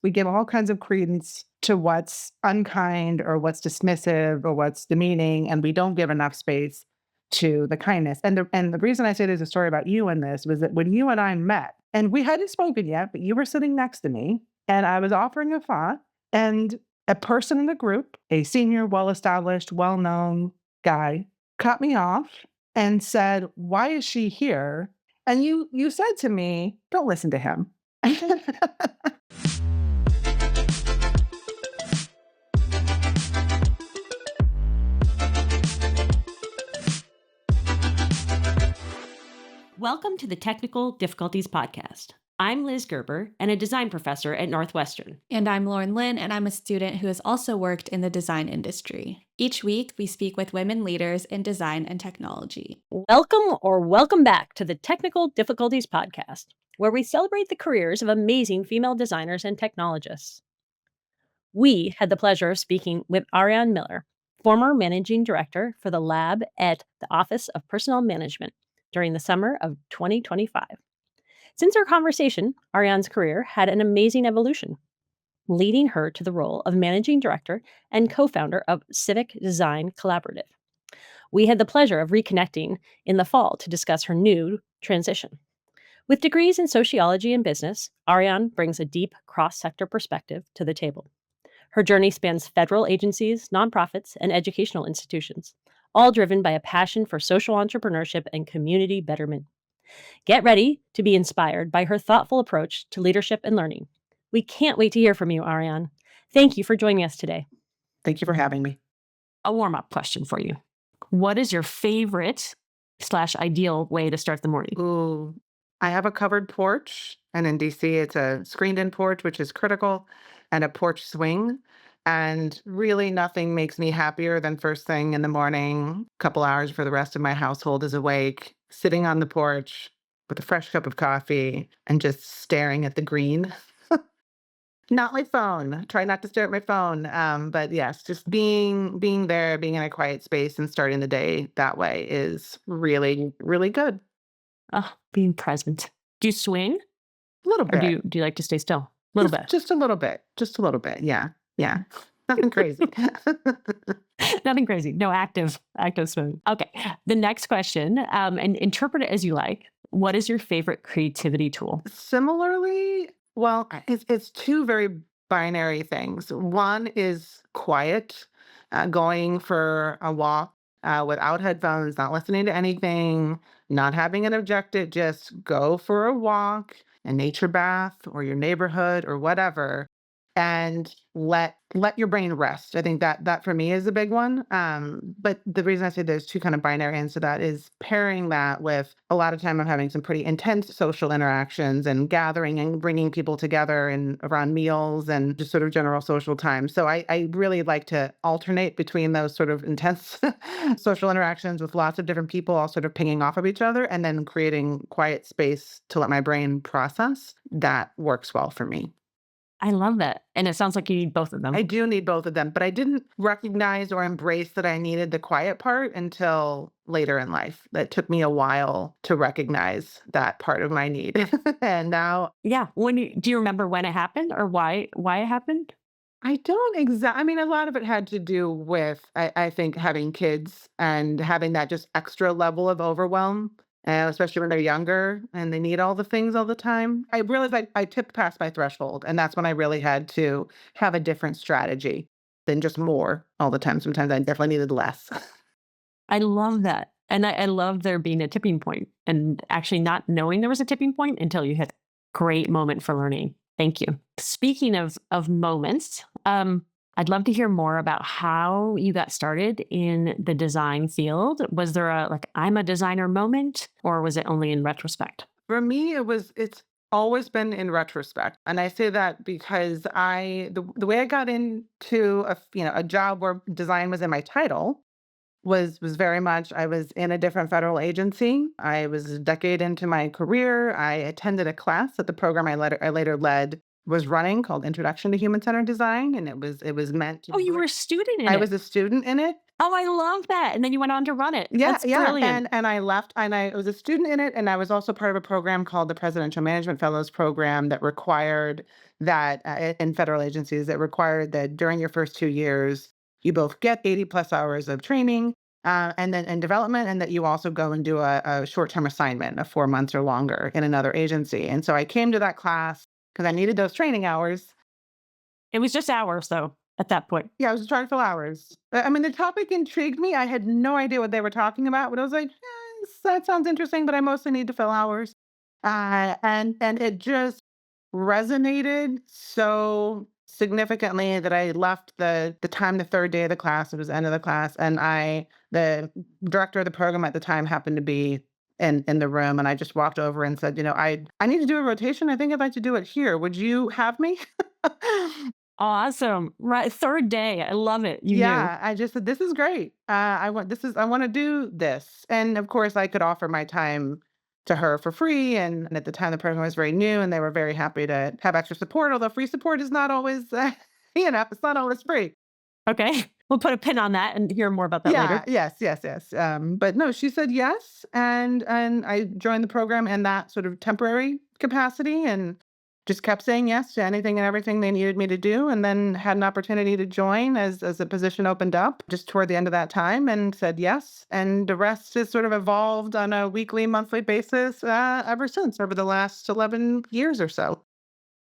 We give all kinds of credence to what's unkind or what's dismissive or what's demeaning, and we don't give enough space to the kindness. And the reason I say there's a story about you in this was that when you and I met, and we hadn't spoken yet, but you were sitting next to me, and I was offering a thought, and a person in the group, a senior, well-established, well-known guy, cut me off and said, "Why is she here?" And you said to me, "Don't listen to him." Welcome to the Technical Difficulties Podcast. I'm Liz Gerber and a design professor at Northwestern. And I'm Lauren Lynn, and I'm a student who has also worked in the design industry. Each week, we speak with women leaders in design and technology. Welcome back to the Technical Difficulties Podcast, where we celebrate the careers of amazing female designers and technologists. We had the pleasure of speaking with Arianne Miller, former managing director for the lab at the Office of Personnel Management during the summer of 2025. Since our conversation, Arianne's career had an amazing evolution, leading her to the role of managing director and co-founder of Civic Design Collaborative. We had the pleasure of reconnecting in the fall to discuss her new transition. With degrees in sociology and business, Arianne brings a deep cross-sector perspective to the table. Her journey spans federal agencies, nonprofits, and educational institutions, all driven by a passion for social entrepreneurship and community betterment. Get ready to be inspired by her thoughtful approach to leadership and learning. We can't wait to hear from you, Arianne. Thank you for joining us today. Thank you for having me. A warm-up question for you. What is your favorite/ideal way to start the morning? Ooh, I have a covered porch, and in DC, it's a screened-in porch, which is critical, and a porch swing. And really nothing makes me happier than first thing in the morning, a couple hours before the rest of my household is awake, sitting on the porch with a fresh cup of coffee and just staring at the green. Not my phone. Try not to stare at my phone. But yes, just being there, being in a quiet space and starting the day that way is really, really good. Oh, being present. Do you swing? A little Or bit. do you like to stay still? A little bit. Just a little bit. Just a little bit. Yeah. Yeah. Nothing crazy. Nothing crazy. No active swing. Okay. The next question, and interpret it as you like. What is your favorite creativity tool? Similarly, well, it's two very binary things. One is quiet, going for a walk without headphones, not listening to anything, not having an objective, just go for a walk, a nature bath, or your neighborhood, or whatever, and let your brain rest. I think that for me is a big one. But the reason I say there's two kind of binary ends to that is pairing that with a lot of time I'm having some pretty intense social interactions and gathering and bringing people together and around meals and just sort of general social time. So I really like to alternate between those sort of intense social interactions with lots of different people all sort of pinging off of each other and then creating quiet space to let my brain process. That works well for me. I love that. And it sounds like you need both of them. I do need both of them, but I didn't recognize or embrace that I needed the quiet part until later in life. That took me a while to recognize that part of my need. And now Yeah. Do you remember when it happened or why it happened? I don't I mean, a lot of it had to do with, I think, having kids and having that just extra level of overwhelm, especially when they're younger and they need all the things all the time. I realized I tipped past my threshold, and that's when I really had to have a different strategy than just more all the time. Sometimes I definitely needed less. I love that. And I love there being a tipping point and actually not knowing there was a tipping point until you hit a great moment for learning. Thank you. Speaking of moments, I'd love to hear more about how you got started in the design field. Was there I'm a designer moment, or was it only in retrospect? For me, it's always been in retrospect. And I say that because the way I got into a job where design was in my title was very much I was in a different federal agency. I was a decade into my career. I attended a class at the program I later led was running called Introduction to Human-Centered Design, and it was meant to Oh, you br were a student in I it. was a student in it. Oh, I love that, and then you went on to run it. Yeah, That's yeah, brilliant. and I left, and I was a student in it, and I was also part of a program called the Presidential Management Fellows Program that required that, in federal agencies, that required that during your first 2 years, you both get 80 plus hours of training, and then and development, and that you also go and do a short-term assignment of 4 months or longer in another agency, and so I came to that class because I needed those training hours. It was just hours, though, at that point. Yeah, I was trying to fill hours. I mean, the topic intrigued me. I had no idea what they were talking about, but I was like, that sounds interesting, but I mostly need to fill hours." And it just resonated so significantly that I left the time the 3rd day of the class, it was the end of the class, and the director of the program at the time happened to be in the room, and I just walked over and said, "I need to do a rotation. I think I'd like to do it here. Would you have me?" Awesome. Right, 3rd day. I love it. You knew. Yeah, I just said, "This is great. I wanna do this." And of course, I could offer my time to her for free, and at the time, the program was very new, and they were very happy to have extra support, although free support is not always, it's not always free. Okay. We'll put a pin on that and hear more about that Yeah, later. yes, yes, yes, but no, she said yes, and I joined the program in that sort of temporary capacity and just kept saying yes to anything and everything they needed me to do, and then had an opportunity to join as the position opened up just toward the end of that time and said yes, and the rest has sort of evolved on a weekly, monthly basis, ever since, over the last 11 years or so.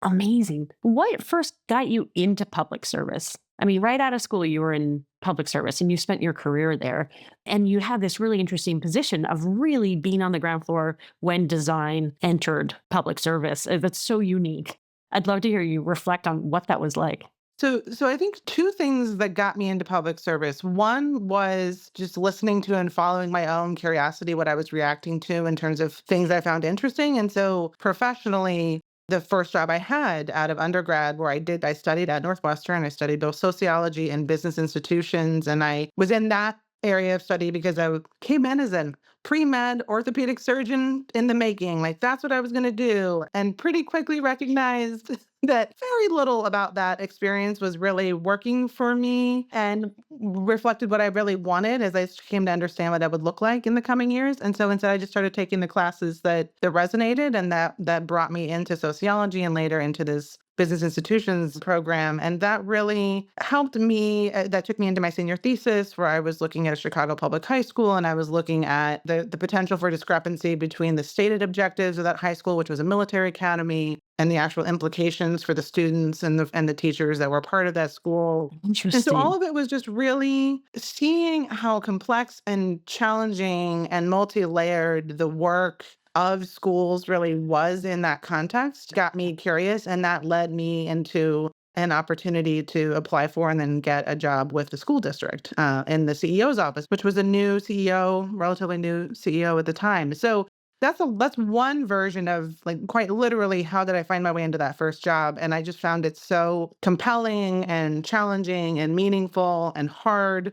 Amazing. What first got you into public service? I mean, right out of school, you were in public service and you spent your career there. And you have this really interesting position of really being on the ground floor when design entered public service. That's so unique. I'd love to hear you reflect on what that was like. So I think 2 things that got me into public service. One was just listening to and following my own curiosity, what I was reacting to in terms of things I found interesting. And so professionally, the first job I had out of undergrad where I studied at Northwestern, I studied both sociology and business institutions, and I was in that area of study because came in as an pre-med orthopedic surgeon in the making. Like that's what I was going to do. And pretty quickly recognized that very little about that experience was really working for me and reflected what I really wanted as I came to understand what that would look like in the coming years. And so instead I just started taking the classes that resonated and that brought me into sociology and later into this business institutions program. And that really helped me. That took me into my senior thesis, where I was looking at a Chicago public high school and I was looking at the potential for discrepancy between the stated objectives of that high school, which was a military academy, and the actual implications for the students and the teachers that were part of that school. And so all Interesting. of it was just really seeing how complex and challenging and multi-layered the work of schools really was in that context got me curious, and that led me into an opportunity to apply for and then get a job with the school district in the CEO's office, which was a new CEO, relatively new CEO at the time. So that's one version of like quite literally how did I find my way into that first job, and I just found it so compelling and challenging and meaningful and hard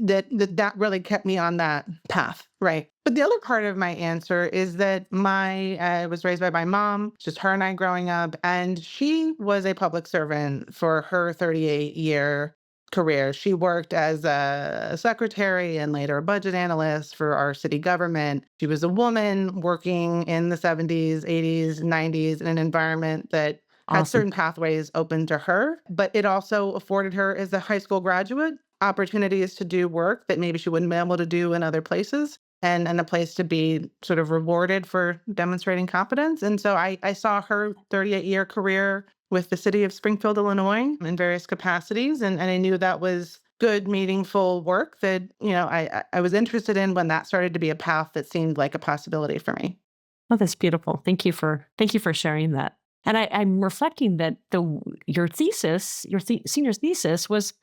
that really kept me on that path, right? But the other part of my answer is that my I was raised by my mom, just her and I growing up, and she was a public servant for her 38-year career. She worked as a secretary and later a budget analyst for our city government. She was a woman working in the 70s, 80s, 90s in an environment that had Awesome. certain pathways open to her, but it also afforded her, as a high school graduate, opportunities to do work that maybe she wouldn't be able to do in other places, and a place to be sort of rewarded for demonstrating competence. And so I saw her 38-year career with the city of Springfield, Illinois in various capacities. And I knew that was good, meaningful work that, I was interested in when that started to be a path that seemed like a possibility for me. Oh, that's beautiful. Thank you for sharing that. And I'm reflecting that your thesis, senior thesis, was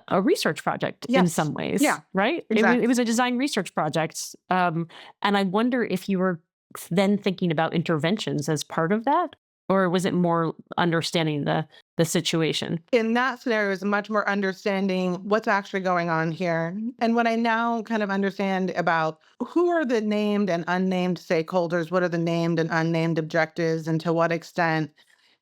a research project in Yes. some ways, Yeah, right? It exactly. was a design research project, and I wonder if you were then thinking about interventions as part of that, or was it more understanding the situation? In that scenario is much more understanding what's actually going on here. And what I now kind of understand about who are the named and unnamed stakeholders, what are the named and unnamed objectives, and to what extent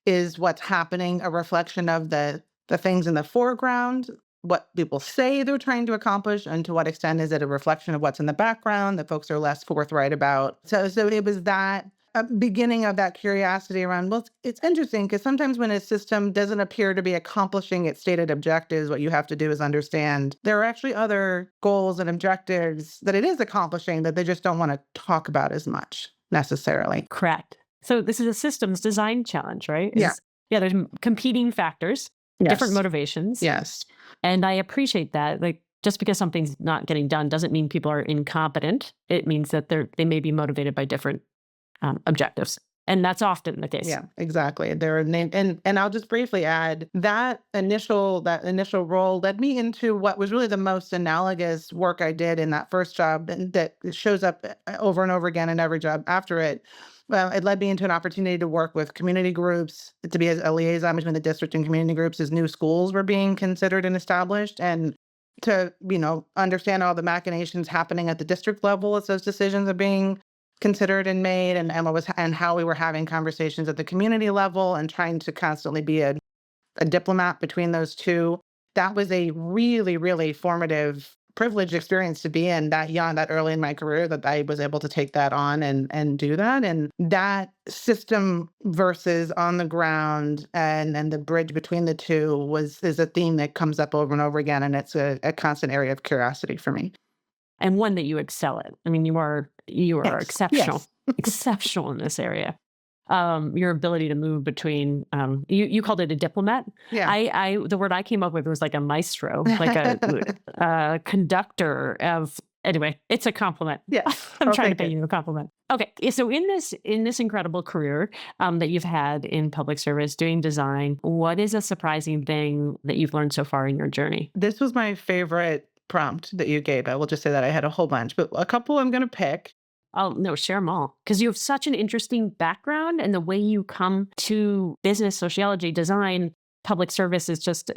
Is what's happening a reflection of the things in the foreground, what people say they're trying to accomplish, and to what extent is it a reflection of what's in the background that folks are less forthright about? So it was that beginning of that curiosity around, well, it's interesting because sometimes when a system doesn't appear to be accomplishing its stated objectives, what you have to do is understand there are actually other goals and objectives that it is accomplishing that they just don't want to talk about as much necessarily. Correct. So this is a systems design challenge, right? Yeah. Yeah, there's competing factors, different Yes. motivations. Yes. And I appreciate that. Like, just because something's not getting done doesn't mean people are incompetent. It means that they may be motivated by different objectives. And that's often the case. Yeah, exactly. There are and I'll just briefly add that initial role led me into what was really the most analogous work I did in that first job, and that shows up over and over again in every job after it. Well, it led me into an opportunity to work with community groups, to be a liaison between the district and community groups as new schools were being considered and established, and to, understand all the machinations happening at the district level as those decisions are being considered and made, and how we were having conversations at the community level and trying to constantly be a diplomat between those two. That was a really, really formative, privileged experience to be in that young, that early in my career, that I was able to take that on and do that. And that system versus on the ground and the bridge between the two is a theme that comes up over and over again. And it's a constant area of curiosity for me. And one that you excel at. I mean, you are Yes. exceptional, Yes. exceptional in this area. Your ability to move between, you called it a diplomat. Yeah. The word I came up with was like a maestro, like a conductor of. Anyway, it's a compliment. Yes. I'm trying Okay, to pay good. you a compliment. Okay, so in this incredible career that you've had in public service doing design, what is a surprising thing that you've learned so far in your journey? This was my favorite prompt that you gave. I will just say that I had a whole bunch, but a couple I'm going to pick. Oh, no, share them all. Because you have such an interesting background, and the way you come to business, sociology, design, public service is just,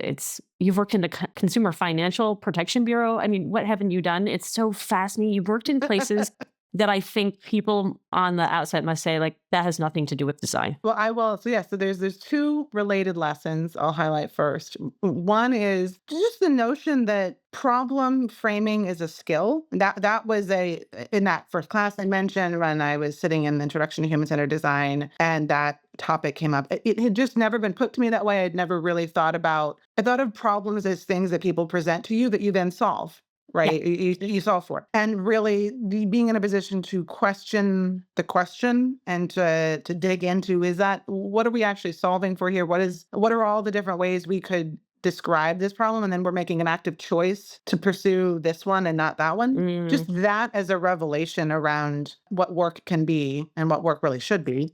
you've worked in the Consumer Financial Protection Bureau. I mean, what haven't you done? It's so fascinating. You've worked in places that I think people on the outside must say, like, that has nothing to do with design. Well, I will. So yeah, so there's two related lessons I'll highlight first. One is just the notion that problem framing is a skill. That was in that first class I mentioned when I was sitting in the Introduction to Human-Centered Design, and that topic came up. It had just never been put to me that way. I'd never really thought about. I thought of problems as things that people present to you that you then solve. Yeah. Right? You solve for it. And really being in a position to question the question and to dig into, what are we actually solving for here? What are all the different ways we could describe this problem? And then we're making an active choice to pursue this one and not that one. Just that as a revelation around what work can be and what work really should be.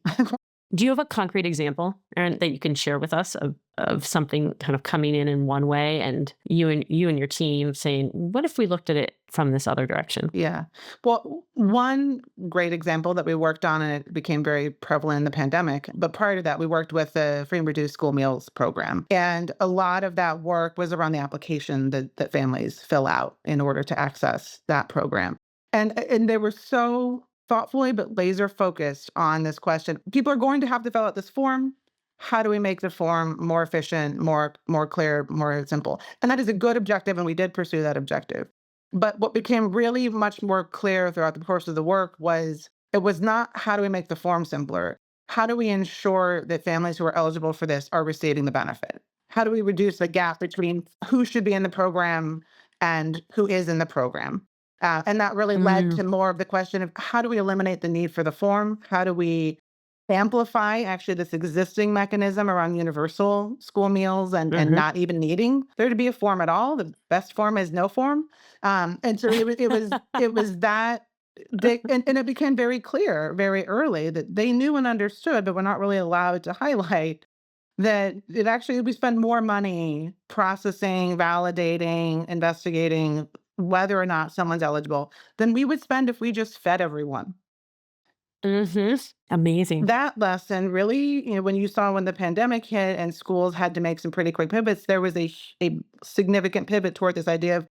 Do you have a concrete example, Erin, that you can share with us of something kind of coming in one way, and you and your team saying, what if we looked at it from this other direction? Yeah. Well, one great example that we worked on, and it became very prevalent in the pandemic, but prior to that, we worked with the free and reduced school meals program. And a lot of that work was around the application that families fill out in order to access that program. And they were so thoughtfully but laser focused on this question. People are going to have to fill out this form. How do we make the form more efficient, more clear, more simple? And that is a good objective, and we did pursue that objective. But what became really much more clear throughout the course of the work was it was not how do we make the form simpler? How do we ensure that families who are eligible for this are receiving the benefit? How do we reduce the gap between who should be in the program and who is in the program? And that really led to more of the question of how do we eliminate the need for the form? How do we amplify actually this existing mechanism around universal school meals and not even needing there to be a form at all? The best form is no form. And so it was that and it became very clear very early that they knew and understood, but were not really allowed to highlight that we spend more money processing, validating, investigating whether or not someone's eligible than we would spend if we just fed everyone. Amazing. That lesson really, when the pandemic hit and schools had to make some pretty quick pivots, there was a significant pivot toward this idea of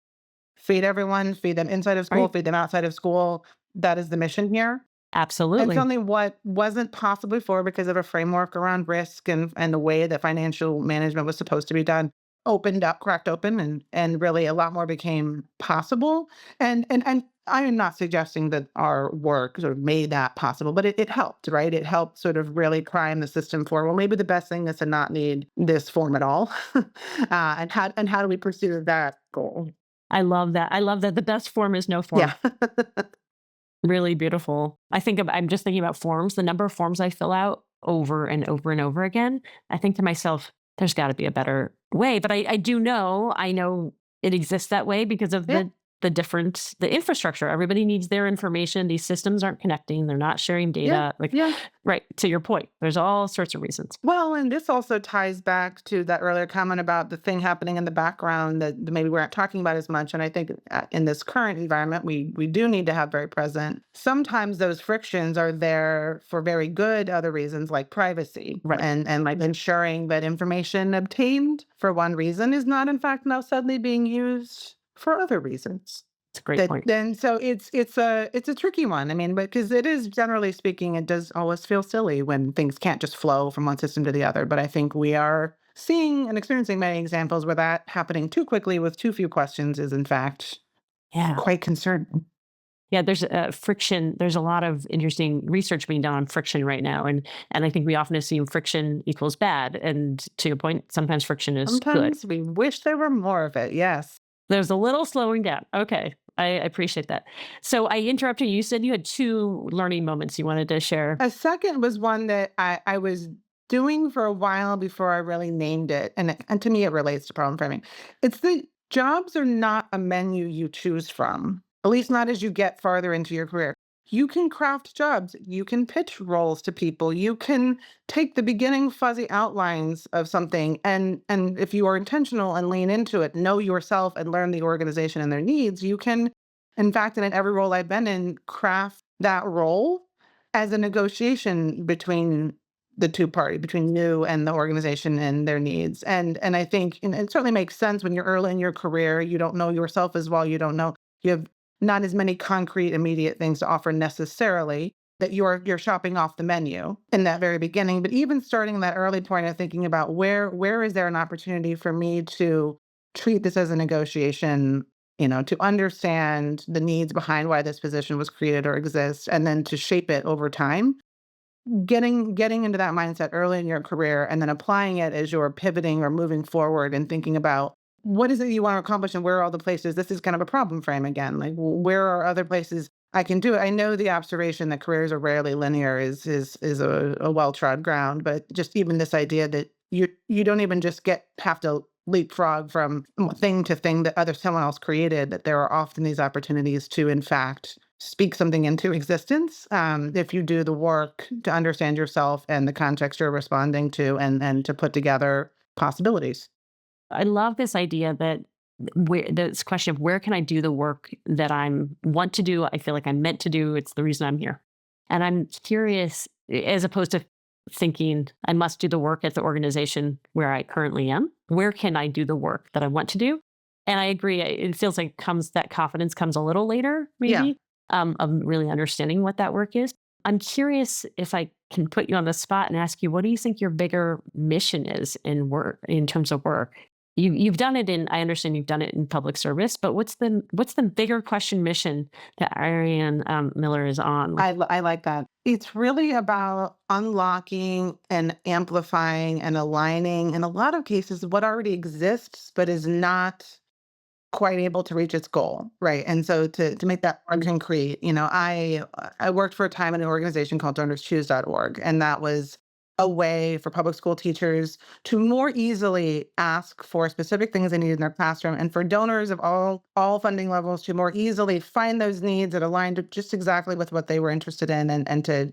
feed everyone, feed them inside of school, Right. feed them outside of school. That is the mission here. And Absolutely. something what wasn't possible before because of a framework around risk and the way that financial management was supposed to be done opened up, cracked open, and really a lot more became possible. And I am not suggesting that our work sort of made that possible, but it helped, right? It helped sort of really prime the system for, well, maybe the best thing is to not need this form at all. And how do we pursue that goal? I love that. I love that the best form is no Yeah. form. Really beautiful. I'm just thinking about forms, the number of forms I fill out over and over and over again. I think to myself, there's got to be a better way. But I know it exists that way because of Yeah. the infrastructure. Everybody needs their information. These systems aren't connecting. They're not sharing Yeah. data. Like, Yeah. right. To your point, there's all sorts of reasons. Well, and this also ties back to that earlier comment about the thing happening in the background that maybe we aren't talking about as much. And I think in this current environment, we do need to have very present. Sometimes those frictions are there for very good other reasons, like privacy Right. and like ensuring that information obtained for one reason is not, in fact, now suddenly being used for other reasons. It's a great That point. then so it's a tricky one. I mean, because it is generally speaking, it does always feel silly when things can't just flow from one system to the other. But I think we are seeing and experiencing many examples where that happening too quickly with too few questions is in fact Yeah. quite concerning. Yeah, there's friction. There's a lot of interesting research being done on friction right now, and I think we often assume friction equals bad. And to your point, sometimes friction is good. Sometimes we wish there were more of it. Yes. There's a little slowing down. Okay, I appreciate that. So I interrupted you. You said you had two learning moments you wanted to share. A second was one that I was doing for a while before I really named it, and to me, it relates to problem framing. It's that jobs are not a menu you choose from, at least not as you get farther into your career. You can craft jobs, you can pitch roles to people, you can take the beginning fuzzy outlines of something, and if you are intentional and lean into it, know yourself and learn the organization and their needs, you can, in fact, and in every role I've been in, craft that role as a negotiation between the two parties, between you and the organization and their needs. And I think and it certainly makes sense when you're early in your career, you don't know yourself as well, you have not as many concrete immediate things to offer necessarily that you're shopping off the menu in that very beginning. But even starting that early point of thinking about where is there an opportunity for me to treat this as a negotiation, to understand the needs behind why this position was created or exists, and then to shape it over time. Getting into that mindset early in your career and then applying it as you're pivoting or moving forward and thinking about what is it you want to accomplish and where are all the places this is kind of a problem frame again. Like where are other places I can do it? I know the observation that careers are rarely linear is a well-trod ground, but just even this idea that you don't even just have to leapfrog from thing to thing that someone else created, that there are often these opportunities to in fact speak something into existence, if you do the work to understand yourself and the context you're responding to, and to put together possibilities. I love this idea that this question of where can I do the work that I'm want to do? I feel like I'm meant to do. It's the reason I'm here. And I'm curious, as opposed to thinking I must do the work at the organization where I currently am, where can I do the work that I want to do? And I agree. It feels like that confidence comes a little later, Yeah. maybe, of really understanding what that work is. I'm curious if I can put you on the spot and ask you, what do you think your bigger mission is in work, in terms of work? You've done it in. I understand you've done it in public service, but what's the bigger question mission that Arianne Miller is on? I like that. It's really about unlocking and amplifying and aligning, in a lot of cases, what already exists but is not quite able to reach its goal, right? And so to make that more concrete, I worked for a time in an organization called DonorsChoose.org, and that was a way for public school teachers to more easily ask for specific things they needed in their classroom, and for donors of all funding levels to more easily find those needs that aligned just exactly with what they were interested in, and to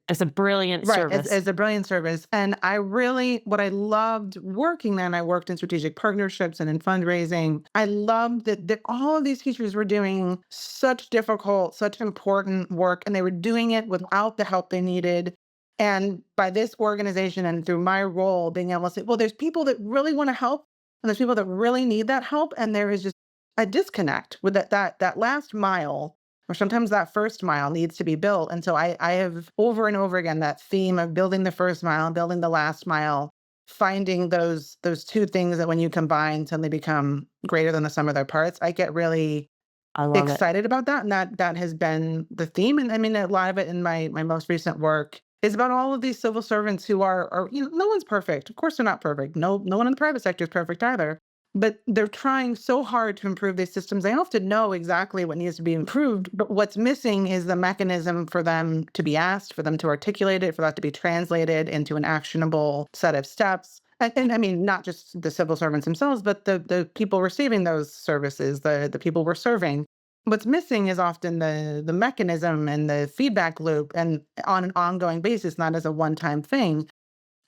It's a brilliant right, service. as a brilliant service. And what I loved working there, and I worked in strategic partnerships and in fundraising, I loved that all of these teachers were doing such difficult, such important work, and they were doing it without the help they needed. And by this organization and through my role, being able to say, well, there's people that really want to help, and there's people that really need that help, and there is just a disconnect with that last mile or sometimes that first mile needs to be built. And so I have over and over again that theme of building the first mile, building the last mile, finding those two things that when you combine suddenly become greater than the sum of their parts. I get really I love it. excited about that, and that has been the theme, and I mean, a lot of it in my most recent work is about all of these civil servants who are, no one's perfect. Of course, they're not perfect. No one in the private sector is perfect either. But they're trying so hard to improve these systems. They often know exactly what needs to be improved, but what's missing is the mechanism for them to be asked, for them to articulate it, for that to be translated into an actionable set of steps. And I mean, not just the civil servants themselves, but the people receiving those services, the people we're serving. What's missing is often the mechanism and the feedback loop, and on an ongoing basis, not as a one-time thing.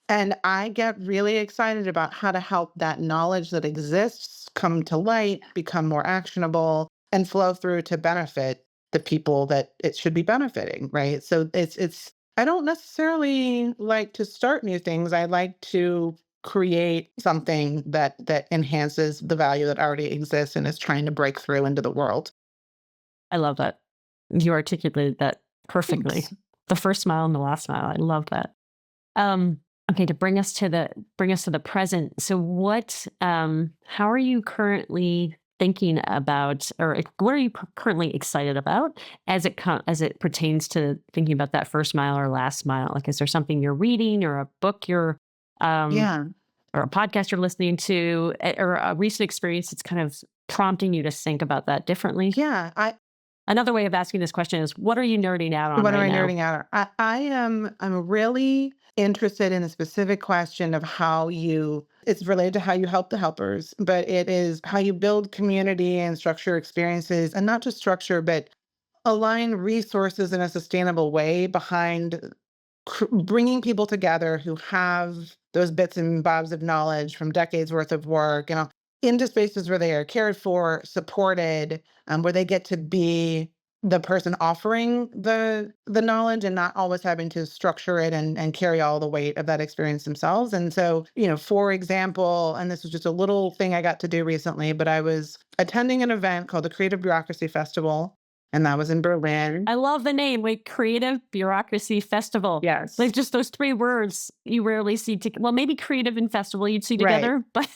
And I get really excited about how to help that knowledge that exists come to light, become more actionable, and flow through to benefit the people that it should be benefiting, right? So it's I don't necessarily like to start new things. I like to create something that enhances the value that already exists and is trying to break through into the world. I love that. You articulated that perfectly. Thanks. The first mile and the last mile. I love that. Um, okay, to bring us to the present. So how are you currently thinking about, or what are you currently excited about as it pertains to thinking about that first mile or last mile? Like, is there something you're reading or a book um, Yeah. or a podcast you're listening to, or a recent experience that's kind of prompting you to think about that differently? Yeah. Another way of asking this question is, what are you nerding out on What am right I now? nerding out on? I'm really interested in a specific question of how you it's related to how you help the helpers, but it is how you build community and structure experiences, and not just structure, but align resources in a sustainable way behind bringing people together who have those bits and bobs of knowledge from decades worth of work, into spaces where they are cared for, supported, where they get to be the person offering the knowledge and not always having to structure it and carry all the weight of that experience themselves. And so, for example, and this was just a little thing I got to do recently, but I was attending an event called the Creative Bureaucracy Festival, and that was in Berlin. I love the name, like Creative Bureaucracy Festival. Like Yes. just those three words you rarely see well, maybe creative and festival you'd see Right. together, but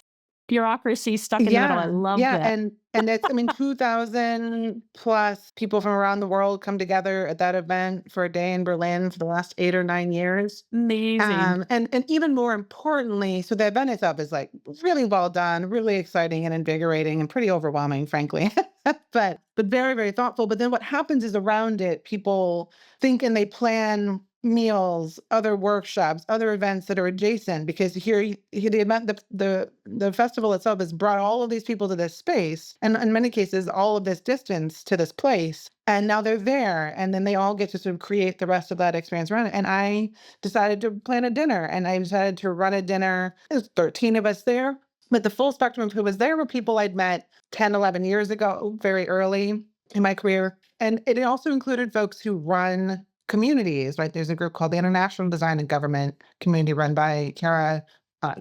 bureaucracy stuck in the middle. I Yeah, love yeah, that. and it's I mean, 2,000 plus people from around the world come together at that event for a day in Berlin for the last 8 or 9 years. Amazing. And even more importantly, so the event itself is, like, really well done, really exciting and invigorating and pretty overwhelming, frankly, but very, very thoughtful. But then what happens is around it, people think and they plan meals, other workshops, other events that are adjacent, because here the event, the festival itself has brought all of these people to this space, and in many cases, all of this distance to this place. And now they're there, and then they all get to sort of create the rest of that experience around it. And I decided to plan a dinner, and I decided to run a dinner. There's 13 of us there, but the full spectrum of who was there were people I'd met 10, 11 years ago, very early in my career. And it also included folks who run communities, right? There's a group called the International Design and Government Community run by Kara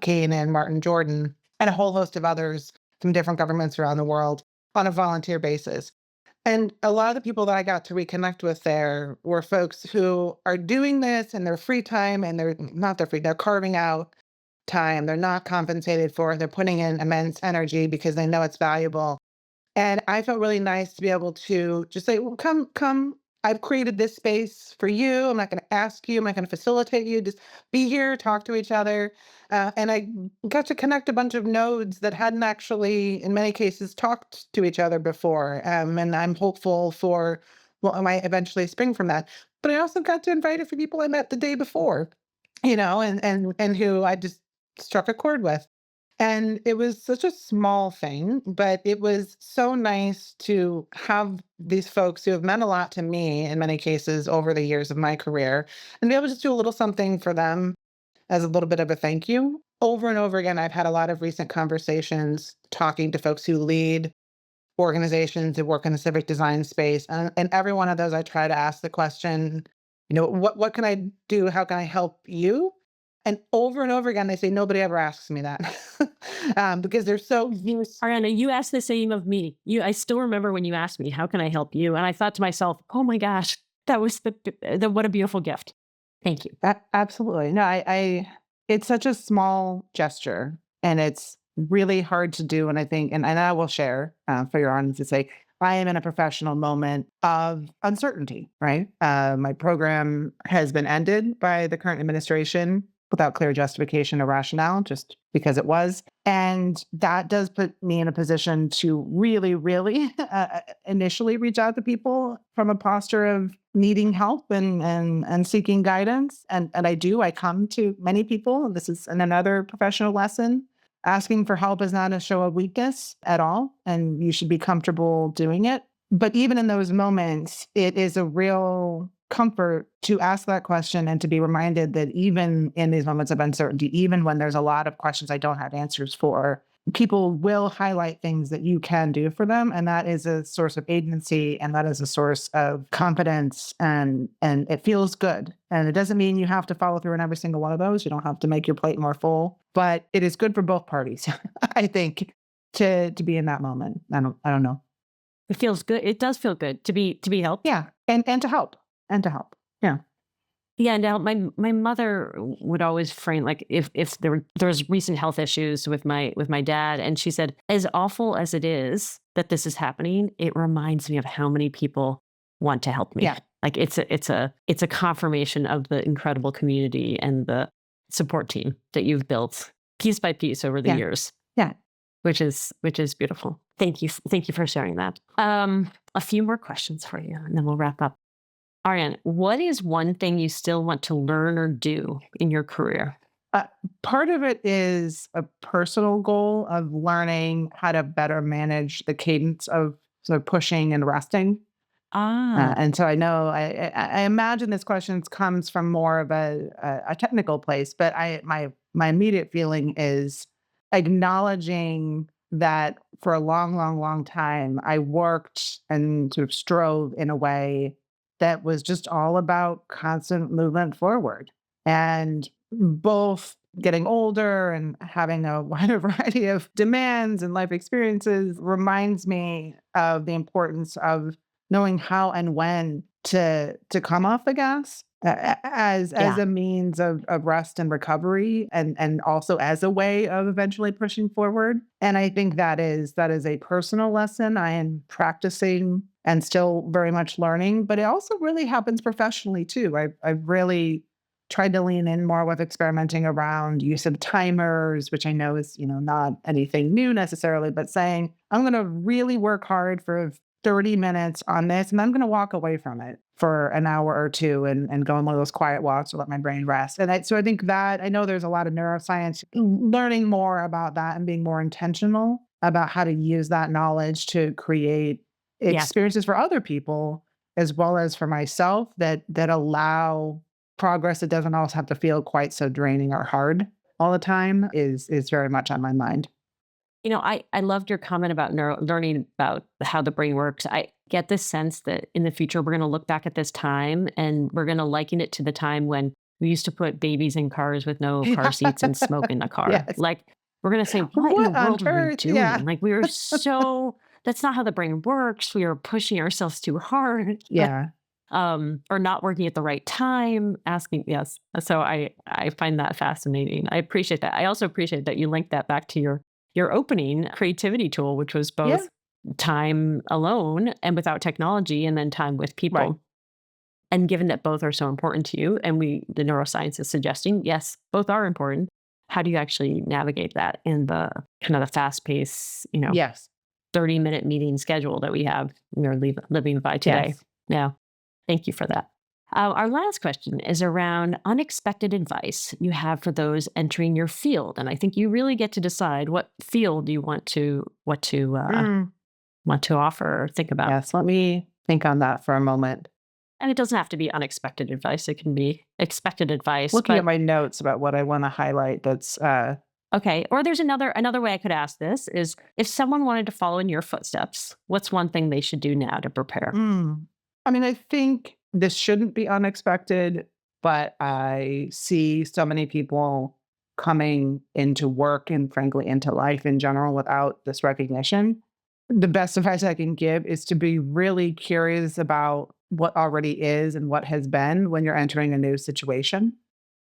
Kane and Martin Jordan, and a whole host of others from different governments around the world on a volunteer basis. And a lot of the people that I got to reconnect with there were folks who are doing this in their free time, and they're not their free, they're carving out time. They're not compensated for it. They're putting in immense energy because they know it's valuable. And I felt really nice to be able to just say, well, come. I've created this space for you. I'm not going to ask you. I'm not going to facilitate you. Just be here, talk to each other. And I got to connect a bunch of nodes that hadn't actually, in many cases, talked to each other before. And I'm hopeful for what might eventually spring from that. But I also got to invite a few people I met the day before, and who I just struck a chord with. And it was such a small thing, but it was so nice to have these folks who have meant a lot to me in many cases over the years of my career, and be able to just do a little something for them as a little bit of a thank you. Over and over again, I've had a lot of recent conversations talking to folks who lead organizations that work in the civic design space. And every one of those, I try to ask the question, what can I do? How can I help you? And over again, they say, nobody ever asks me that. Because they're so used. Ariana, you asked the same of me. I still remember when you asked me, how can I help you? And I thought to myself, oh my gosh, that was what a beautiful gift. Thank you. Absolutely. No, it's such a small gesture, and it's really hard to do. And I think, and I will share for your audience to say, I am in a professional moment of uncertainty, right? My program has been ended by the current administration without clear justification or rationale, just because it was. And that does put me in a position to really, really initially reach out to people from a posture of needing help and seeking guidance. And I come to many people, and this is another professional lesson. Asking for help is not a show of weakness at all, and you should be comfortable doing it. But even in those moments, it is a real comfort to ask that question and to be reminded that even in these moments of uncertainty, even when there's a lot of questions I don't have answers for, people will highlight things that you can do for them. And that is a source of agency, and that is a source of confidence, and it feels good. And it doesn't mean you have to follow through on every single one of those. You don't have to make your plate more full, but it is good for both parties, I think, to be in that moment. I don't know. It feels good. It does feel good to be helped. Yeah. And to help. And to help. Yeah. Yeah, now my mother would always frame, like, if there was recent health issues with my dad, and she said, as awful as it is that this is happening, it reminds me of how many people want to help me. Yeah. Like it's a confirmation of the incredible community and the support team that you've built piece by piece over the years. Yeah. Which is beautiful. Thank you for sharing that. A few more questions for you, and then we'll wrap up. Arianne, what is one thing you still want to learn or do in your career? Part of it is a personal goal of learning how to better manage the cadence of sort of pushing and resting. And so I know, I imagine this question comes from more of a technical place, but my immediate feeling is acknowledging that for a long, long, long time, I worked and sort of strove in a way that was just all about constant movement forward. And both getting older and having a wider variety of demands and life experiences reminds me of the importance of knowing how and when to come off the gas as a means of rest and recovery, and also as a way of eventually pushing forward. And I think that is a personal lesson I am practicing and still very much learning, but it also really happens professionally too. I've really tried to lean in more with experimenting around use of timers, which I know is, not anything new necessarily, but saying, I'm going to really work hard for 30 minutes on this, and I'm going to walk away from it for an hour or two and go on one of those quiet walks to let my brain rest. And so I think that I know there's a lot of neuroscience learning more about that and being more intentional about how to use that knowledge to create experiences for other people as well as for myself that allow progress that doesn't always have to feel quite so draining or hard all the time is very much on my mind. I loved your comment about learning about how the brain works. I get this sense that in the future, we're going to look back at this time and we're going to liken it to the time when we used to put babies in cars with no car seats and smoke in the car. Yes. Like, we're going to say, what in the on world were we earth? doing? Yeah. Like, we were that's not how the brain works. We were pushing ourselves too hard. Yeah. Or not working at the right time, asking, yes. So I find that fascinating. I appreciate that. I also appreciate that you linked that back to your opening creativity tool, which was both time alone and without technology, and then time with people. Right. And given that both are so important to you, and the neuroscience is suggesting, yes, both are important. How do you actually navigate that in the kind of the fast pace, Yes. 30-minute meeting schedule that we have, living by today? Yes. Yeah. Thank you for that. Our last question is around unexpected advice you have for those entering your field, and I think you really get to decide what field you want to offer or think about. Yes. Let me think on that for a moment. And it doesn't have to be unexpected advice; it can be expected advice. Looking at my notes about what I want to highlight. That's okay. Or there's another way I could ask this is, if someone wanted to follow in your footsteps, what's one thing they should do now to prepare? I mean, I think this shouldn't be unexpected but I see so many people coming into work and frankly into life in general without this recognition. The best advice I can give is to be really curious about what already is and what has been when you're entering a new situation.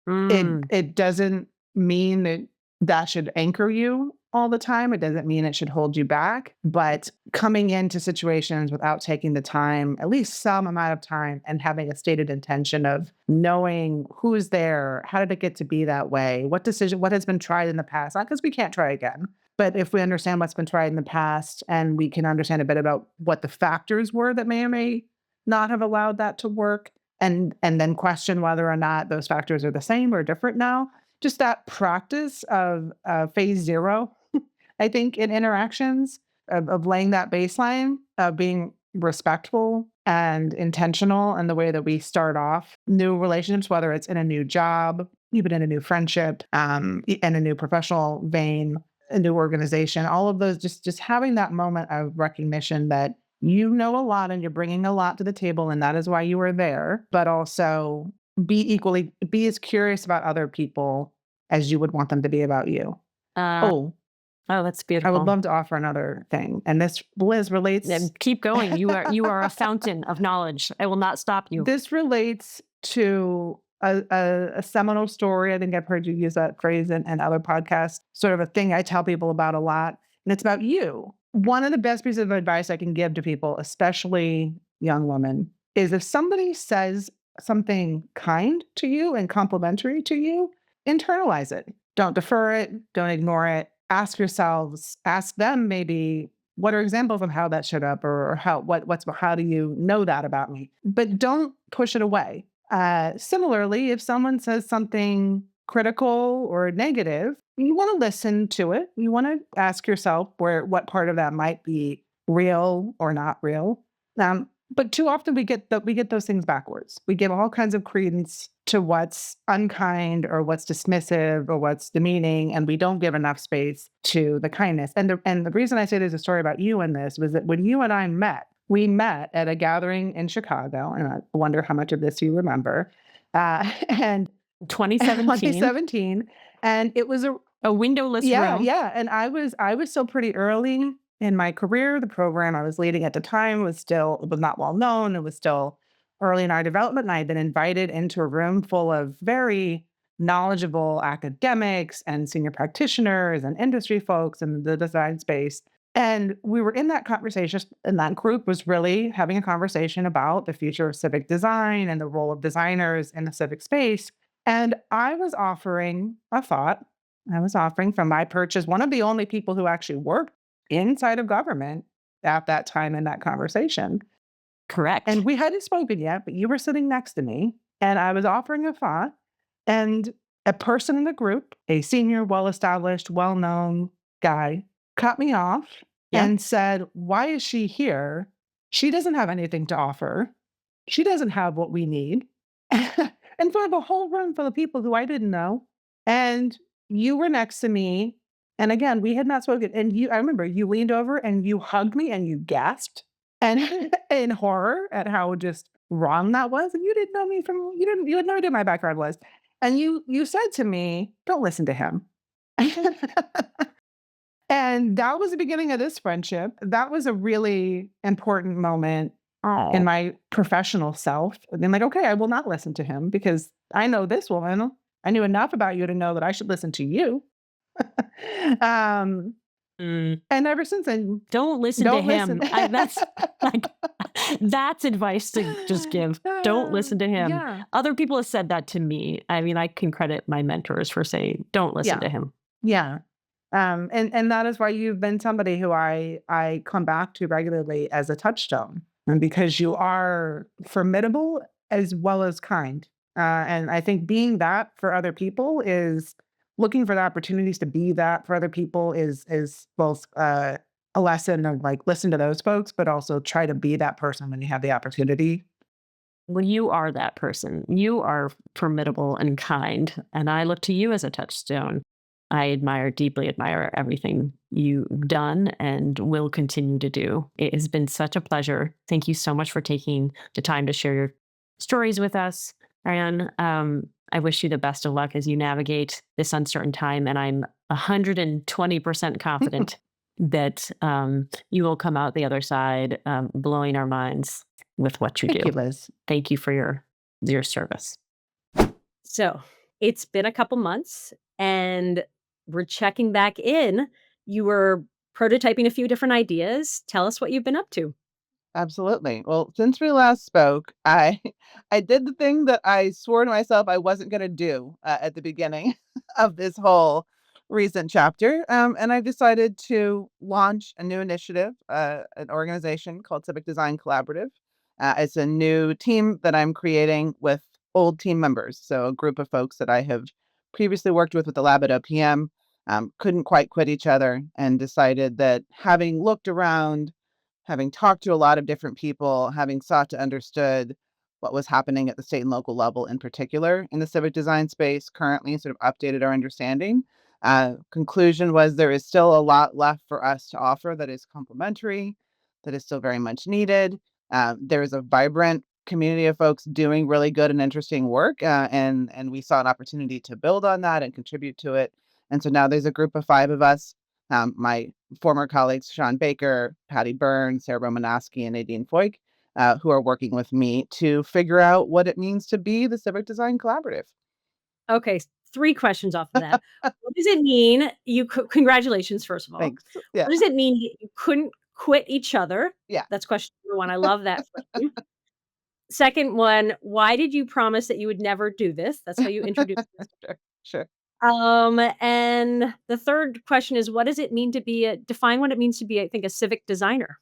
It Mm, it doesn't mean that that should anchor you all the time. It doesn't mean it should hold you back, but coming into situations without taking the time, at least some amount of time, and having a stated intention of knowing who's there, how did it get to be that way, what has been tried in the past, not because we can't try again, but if we understand what's been tried in the past and we can understand a bit about what the factors were that may or may not have allowed that to work, and then question whether or not those factors are the same or different now. Just that practice of phase zero, I think, in interactions of laying that baseline, of being respectful and intentional in the way that we start off new relationships, whether it's in a new job, even in a new friendship, in a new professional vein, a new organization, all of those, just having that moment of recognition that you know a lot and you're bringing a lot to the table, and that is why you are there, but also be as curious about other people as you would want them to be about you. uh, Oh, oh, that's I would beautiful. love to offer another thing, and this, Liz, relates And keep going. You are a fountain of knowledge. I will not stop you. this relates to a seminal story. I think I've heard you use that phrase in other podcasts, sort of a thing I tell people about a lot, and it's about you. One of the best pieces of advice I can give to people, especially young women, is if somebody says something kind to you and complimentary to you, internalize it. Don't defer it, don't ignore it. Ask them maybe what are examples of how that showed up or how do you know that about me? But don't push it away. Similarly, if someone says something critical or negative, you want to listen to it. You want to ask yourself what part of that might be real or not real. But too often we get those things backwards. We give all kinds of credence to what's unkind or what's dismissive or what's demeaning, and we don't give enough space to the kindness. And the reason I say there's a story about you in this was that when you and I met, we met at a gathering in Chicago, and I wonder how much of this you remember. And 2017, 2017, and it was a windowless yeah, room. yeah, and I was still pretty early in my career. The program I was leading at the time it was not well known. It was still early in our development, and I had been invited into a room full of very knowledgeable academics and senior practitioners and industry folks in the design space. And we were in that conversation, and that group was really having a conversation about the future of civic design and the role of designers in the civic space. And I was offering a thought. I was offering from my perch as one of the only people who actually worked inside of government at that time in that conversation. Correct. And we hadn't spoken yet, but you were sitting next to me, and I was offering a thought, and a person in the group, a senior, well-established, well-known guy, cut me off Yeah. and said, "Why is she here? She doesn't have anything to offer. She doesn't have what we need." In front of a whole room full of people who I didn't know. And you were next to me. And again, we had not spoken. And I remember you leaned over and you hugged me and you gasped and in horror at how just wrong that was. And you didn't know me you had no idea my background was. And you said to me, "Don't listen to him." And that was the beginning of this friendship. That was a really important moment in Oh, my professional self. And I'm like, okay, I will not listen to him because I know this woman. I knew enough about you to know that I should listen to you. um, mm, and ever since then, don't listen to don't listen. him. That's like, that's advice to just give. Don't listen to him. Yeah. Other people have said that to me. I mean, I can credit my mentors for saying, don't listen Yeah. to him. Yeah. And that is why you've been somebody who I come back to regularly as a touchstone, and because you are formidable as well as kind. And I think being that for other people is looking for the opportunities to be that for other people is both a lesson of like listen to those folks, but also try to be that person when you have the opportunity. Well, you are that person. You are formidable and kind, and I look to you as a touchstone. Deeply admire everything you've done and will continue to do. It has been such a pleasure. Thank you so much for taking the time to share your stories with us. Ariane, I wish you the best of luck as you navigate this uncertain time, and I'm 120% confident that you will come out the other side blowing our minds with what you Thank you, do. Liz. Thank you for your service. So it's been a couple months, and we're checking back in. You were prototyping a few different ideas. Tell us what you've been up to. Absolutely. Well, since we last spoke, I I did the thing that I swore to myself I wasn't going to do at the beginning of this whole recent chapter, and I decided to launch a new initiative, an organization called Civic Design Collaborative. It's a new team that I'm creating with old team members, so a group of folks that I have previously worked with the lab at OPM. Couldn't quite quit each other, and decided that having looked around, having talked to a lot of different people, having sought to understood what was happening at the state and local level in particular in the civic design space currently, sort of updated our understanding. Conclusion was there is still a lot left for us to offer that is complementary, that is still very much needed. There is a vibrant community of folks doing really good and interesting work, and we saw an opportunity to build on that and contribute to it. And so now there's a group of 5 of us. My former colleagues, Sean Baker, Patty Byrne, Sarah Romanowski, and Nadine Foyk, who are working with me to figure out what it means to be the Civic Design Collaborative. Okay, 3 questions off of that. What does it mean congratulations, first of all. Thanks. Yeah. What does it mean you couldn't quit each other? Yeah. That's question number 1. I love that frame. Second one, why did you promise that you would never do this? That's how you introduced this. Sure. Sure. And the third question is, what does it mean to be define what it means to be, I think, a civic designer?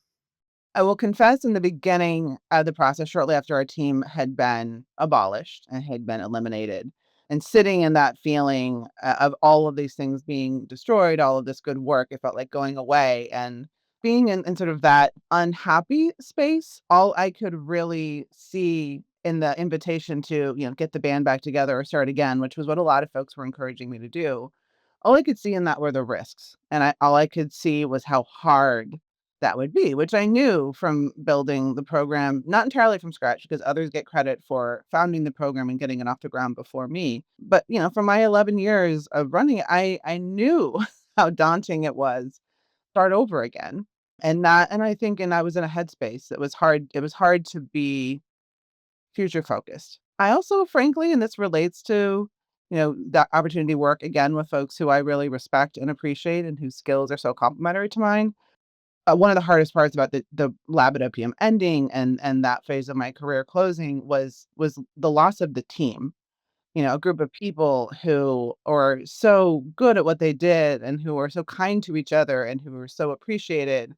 I will confess in the beginning of the process, shortly after our team had been abolished and had been eliminated, and sitting in that feeling of all of these things being destroyed, all of this good work, it felt like going away. And being in sort of that unhappy space, all I could really see in the invitation to, get the band back together or start again, which was what a lot of folks were encouraging me to do. All I could see in that were the risks. And all I could see was how hard that would be, which I knew from building the program, not entirely from scratch, because others get credit for founding the program and getting it off the ground before me. But, from my 11 years of running it, I knew how daunting it was start over again. And I think, and I was in a headspace. It was hard to be future focused. I also, frankly, and this relates to, that opportunity work again with folks who I really respect and appreciate and whose skills are so complementary to mine. One of the hardest parts about the lab at OPM ending and that phase of my career closing was the loss of the team. A group of people who are so good at what they did and who are so kind to each other and who are so appreciated,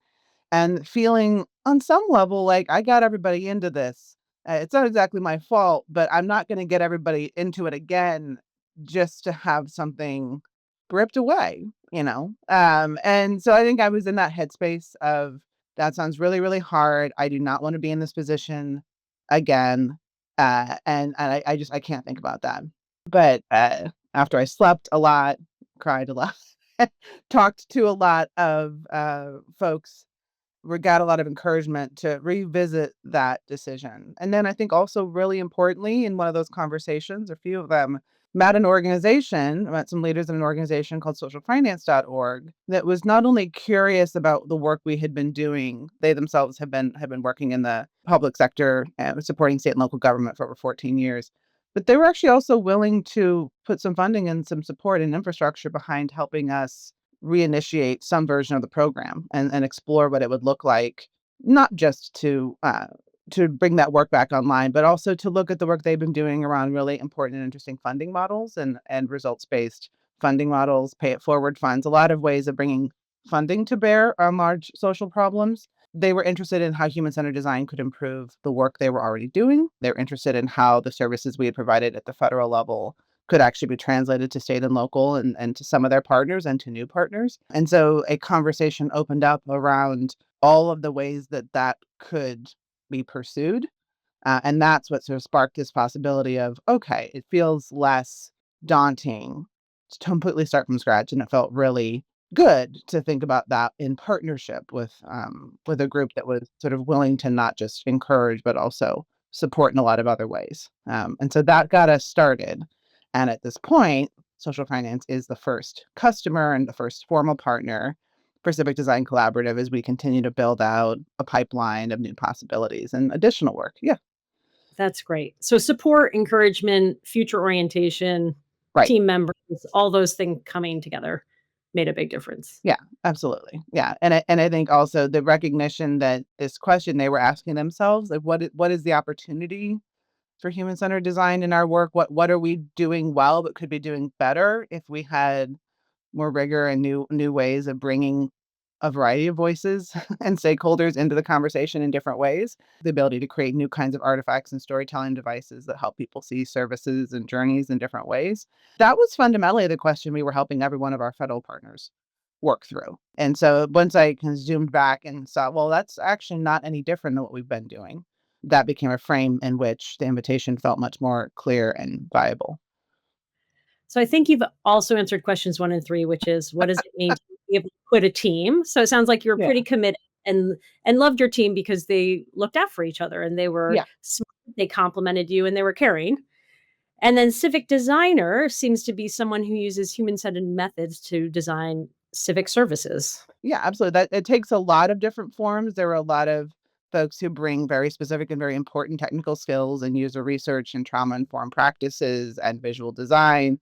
and feeling on some level like I got everybody into this. It's not exactly my fault, but I'm not going to get everybody into it again just to have something ripped away, And so I think I was in that headspace of that sounds really, really hard. I do not want to be in this position again. And I can't think about that. But after I slept a lot, cried a lot, talked to a lot of folks, we got a lot of encouragement to revisit that decision. And then I think also really importantly in one of those conversations, a few of them, met some leaders in an organization called socialfinance.org that was not only curious about the work we had been doing. They themselves have been working in the public sector, supporting state and local government for over 14 years. But they were actually also willing to put some funding and some support and infrastructure behind helping us reinitiate some version of the program and explore what it would look like, not just to bring that work back online, but also to look at the work they've been doing around really important and interesting funding models and results-based funding models, pay it forward funds, a lot of ways of bringing funding to bear on large social problems. They were interested in how human-centered design could improve the work they were already doing. They're interested in how the services we had provided at the federal level could actually be translated to state and local and to some of their partners and to new partners. And so a conversation opened up around all of the ways that that could be pursued. And that's what sort of sparked this possibility of, okay, it feels less daunting to completely start from scratch. And it felt really good to think about that in partnership with a group that was sort of willing to not just encourage, but also support in a lot of other ways. And so that got us started. And at this point, social finance is the first customer and the first formal partner for Civic Design Collaborative as we continue to build out a pipeline of new possibilities and additional work. Yeah, That's great. So support, encouragement, future orientation, right. team members, all those things coming together made a big difference. Yeah, absolutely. Yeah, and I think also the recognition that this question they were asking themselves, like, what is the opportunity for human-centered design in our work? What are we doing well but could be doing better if we had more rigor and new ways of bringing a variety of voices and stakeholders into the conversation in different ways. The ability to create new kinds of artifacts and storytelling devices that help people see services and journeys in different ways. That was fundamentally the question we were helping every one of our federal partners work through. And so once I kind of zoomed back and saw, well, that's actually not any different than what we've been doing. That became a frame in which the invitation felt much more clear and viable. So I think you've also answered questions 1 and 3, which is what does it mean to be able to quit a team? So it sounds like you were Yeah. pretty committed and loved your team because they looked out for each other and they were Yeah. smart, they complimented you and they were caring. And then civic designer seems to be someone who uses human-centered methods to design civic services. Yeah, absolutely. That it takes a lot of different forms. There are a lot of folks who bring very specific and very important technical skills and user research and trauma-informed practices and visual design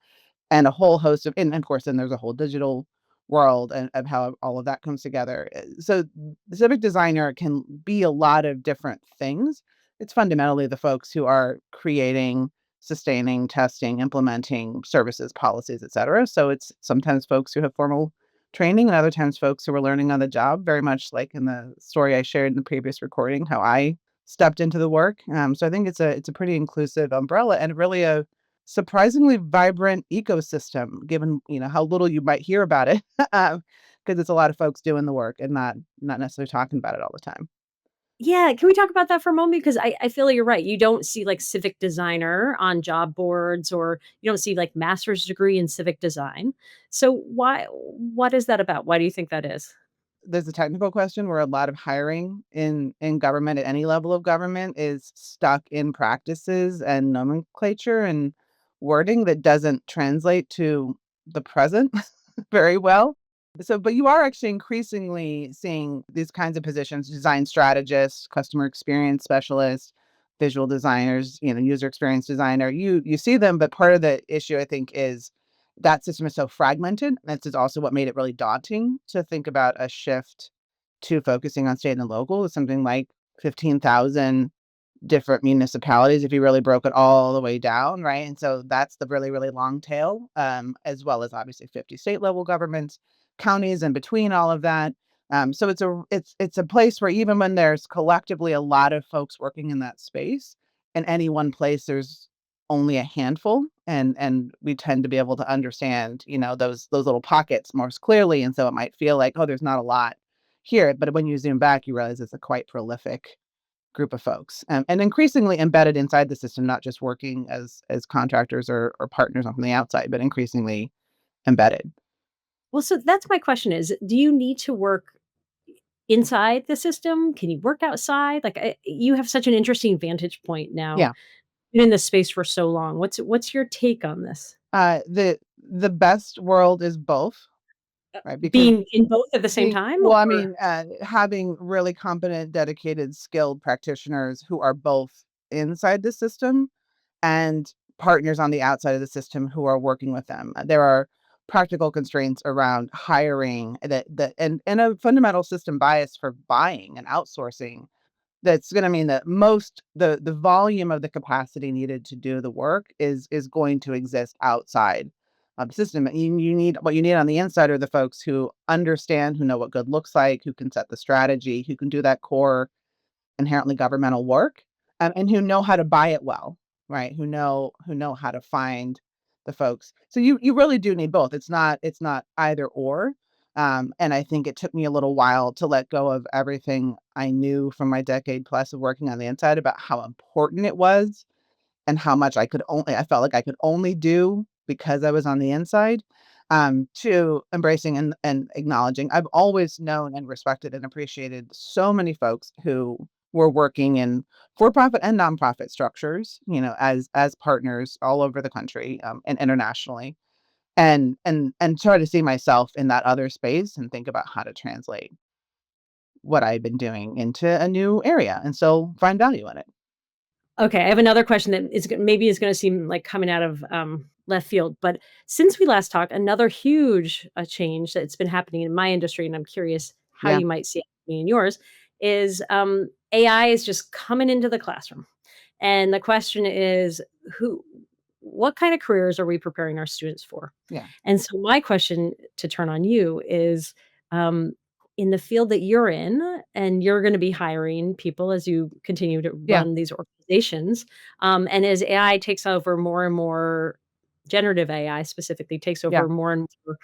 and a whole host and of course, then there's a whole digital world and of how all of that comes together. So the civic designer can be a lot of different things. It's fundamentally the folks who are creating, sustaining, testing, implementing services, policies, et cetera. So it's sometimes folks who have formal training and other times folks who are learning on the job, very much like in the story I shared in the previous recording, how I stepped into the work. So I think it's a pretty inclusive umbrella and really a surprisingly vibrant ecosystem, given how little you might hear about it, because it's a lot of folks doing the work and not necessarily talking about it all the time. Yeah, can we talk about that for a moment? Because I feel like you're right. You don't see like civic designer on job boards or you don't see like master's degree in civic design. So what is that about? Why do you think that is? There's a technical question where a lot of hiring in government at any level of government is stuck in practices and nomenclature and wording that doesn't translate to the present very well. So, but you are actually increasingly seeing these kinds of positions: design strategists, customer experience specialists, visual designers, user experience designer. You see them, but part of the issue I think is that system is so fragmented. This is also what made it really daunting to think about a shift to focusing on state and local with something like 15,000 different municipalities if you really broke it all the way down, right? And so that's the really, really long tail, as well as obviously 50 state level governments, counties, and between all of that. So it's a place where even when there's collectively a lot of folks working in that space, in any one place there's only a handful, and we tend to be able to understand, those little pockets more clearly. And so it might feel like, oh, there's not a lot here, but when you zoom back, you realize it's a quite prolific group of folks, and increasingly embedded inside the system, not just working as contractors or partners on the outside, but increasingly embedded. Well, so that's my question is, do you need to work inside the system? Can you work outside? Like you have such an interesting vantage point now. Yeah. Been in this space for so long. What's your take on this? The best world is both, right? Because Being in both at the same being time well, I or mean, having really competent, dedicated, skilled practitioners who are both inside the system and partners on the outside of the system who are working with them. There are practical constraints around hiring and a fundamental system bias for buying and outsourcing that's going to mean that the volume of the capacity needed to do the work is going to exist outside of the system. You need what you need on the inside are the folks who understand, who know what good looks like, who can set the strategy, who can do that core inherently governmental work, and who know how to buy it well, right? Who know how to find the folks. So you really do need both. It's not either or. And I think it took me a little while to let go of everything I knew from my decade plus of working on the inside about how important it was and how much I felt like I could only do because I was on the inside, to embracing and acknowledging. I've always known and respected and appreciated so many folks who we're working in for-profit and nonprofit structures, as partners all over the country, and internationally, and try to see myself in that other space and think about how to translate what I've been doing into a new area and so find value in it. Okay, I have another question that maybe is gonna seem like coming out of, left field, but since we last talked, another huge, change that's been happening in my industry, and I'm curious how Yeah, you might see it happening in yours, is, AI is just coming into the classroom. And the question is, who what kind of careers are we preparing our students for? yeah, And so my question to turn on you is, um, in the field that you're in, and you're gonna be hiring people as you continue to yeah, run these organizations, and as AI takes over more and more generative AI specifically takes yeah. over more and more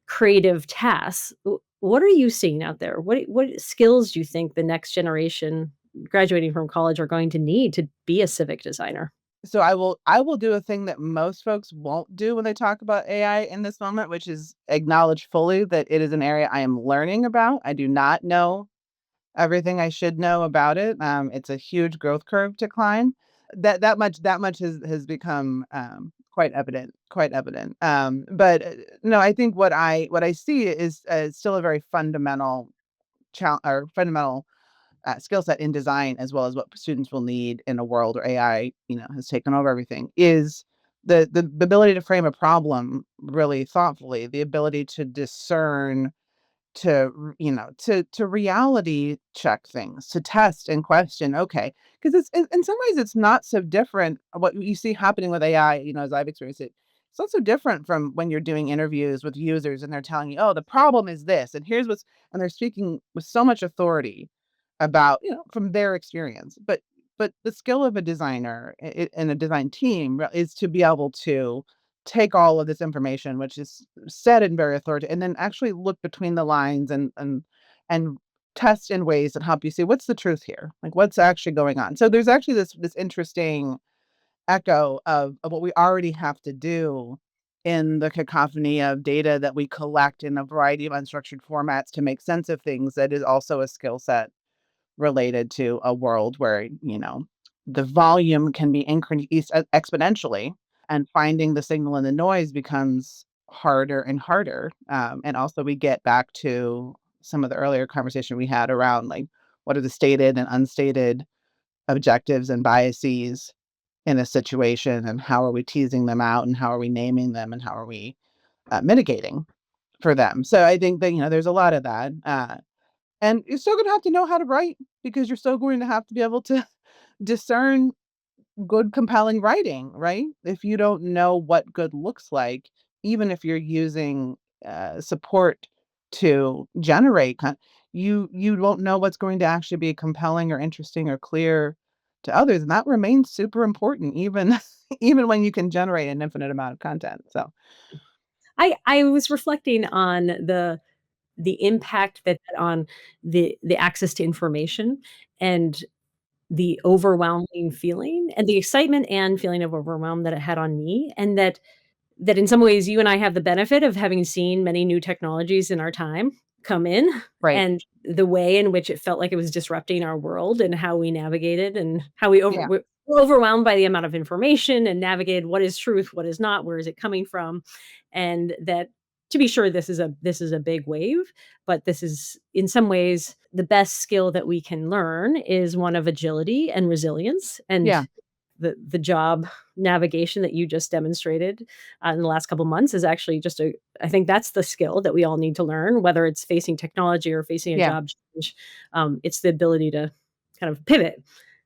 creative tasks, what are you seeing out there? What skills do you think the next generation graduating from college are going to need to be a civic designer? So I will do a thing that most folks won't do when they talk about AI in this moment, which is acknowledge fully that it is an area I am learning about. I do not know everything I should know about it. It's a huge growth curve to climb. That much has become quite evident, quite evident. But no, I think what I see is still a very fundamental challenge or fundamental skill set in design, as well as what students will need in a world where AI, has taken over everything, is the ability to frame a problem really thoughtfully, the ability to discern, to reality check things, to test and question, okay, because it's in some ways it's not so different what you see happening with AI, as I've experienced it. It's not so different from when you're doing interviews with users and they're telling you, oh, the problem is this, and and they're speaking with so much authority about, from their experience. But the skill of a designer and a design team is to be able to take all of this information, which is said in very authoritative, and then actually look between the lines and test in ways that help you see what's the truth here, like what's actually going on. So there's actually this interesting echo of what we already have to do in the cacophony of data that we collect in a variety of unstructured formats to make sense of things. That is also a skill set related to a world where, the volume can be increased exponentially, and finding the signal in the noise becomes harder and harder. And also we get back to some of the earlier conversation we had around, like, what are the stated and unstated objectives and biases in a situation, and how are we teasing them out, and how are we naming them, and how are we mitigating for them. So I think that, there's a lot of that. And you're still gonna have to know how to write, because you're still going to have to be able to discern good, compelling writing, right? If you don't know what good looks like, even if you're using support to generate you won't know what's going to actually be compelling or interesting or clear to others, and that remains super important even even when you can generate an infinite amount of content. So, I was reflecting on the impact that on the access to information and the overwhelming feeling and the excitement and feeling of overwhelm that it had on me, and that in some ways you and I have the benefit of having seen many new technologies in our time come in, right. and the way in which it felt like it was disrupting our world and how we navigated and how we Yeah. we're overwhelmed by the amount of information and navigated what is truth, what is not, where is it coming from, and that to be sure this is a big wave, but this is in some ways the best skill that we can learn is one of agility and resilience, and Yeah. the job navigation that you just demonstrated, in the last couple months is actually just a I think that's the skill that we all need to learn, whether it's facing technology or facing a Yeah. job change. It's the ability to kind of pivot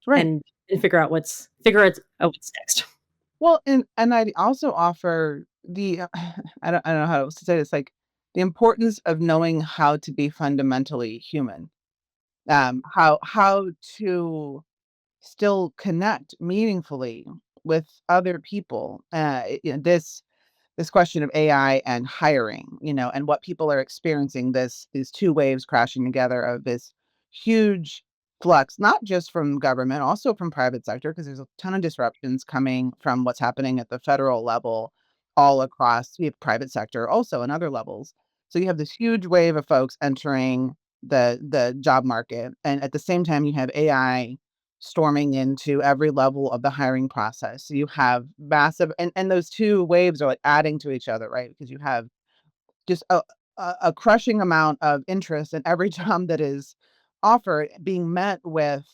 Right. and figure out what's next. Well, and I'd also offer the I don't know how else to say this, like, the importance of knowing how to be fundamentally human. How to still connect meaningfully with other people. This question of AI and hiring, and what people are experiencing, these two waves crashing together of this huge flux, not just from government, also from private sector, because there's a ton of disruptions coming from what's happening at the federal level, all across the private sector, also in other levels. So you have this huge wave of folks entering the job market, and at the same time, you have AI storming into every level of the hiring process. So you have massive, and those two waves are like adding to each other, right? Because you have just a crushing amount of interest in every job that is offered being met with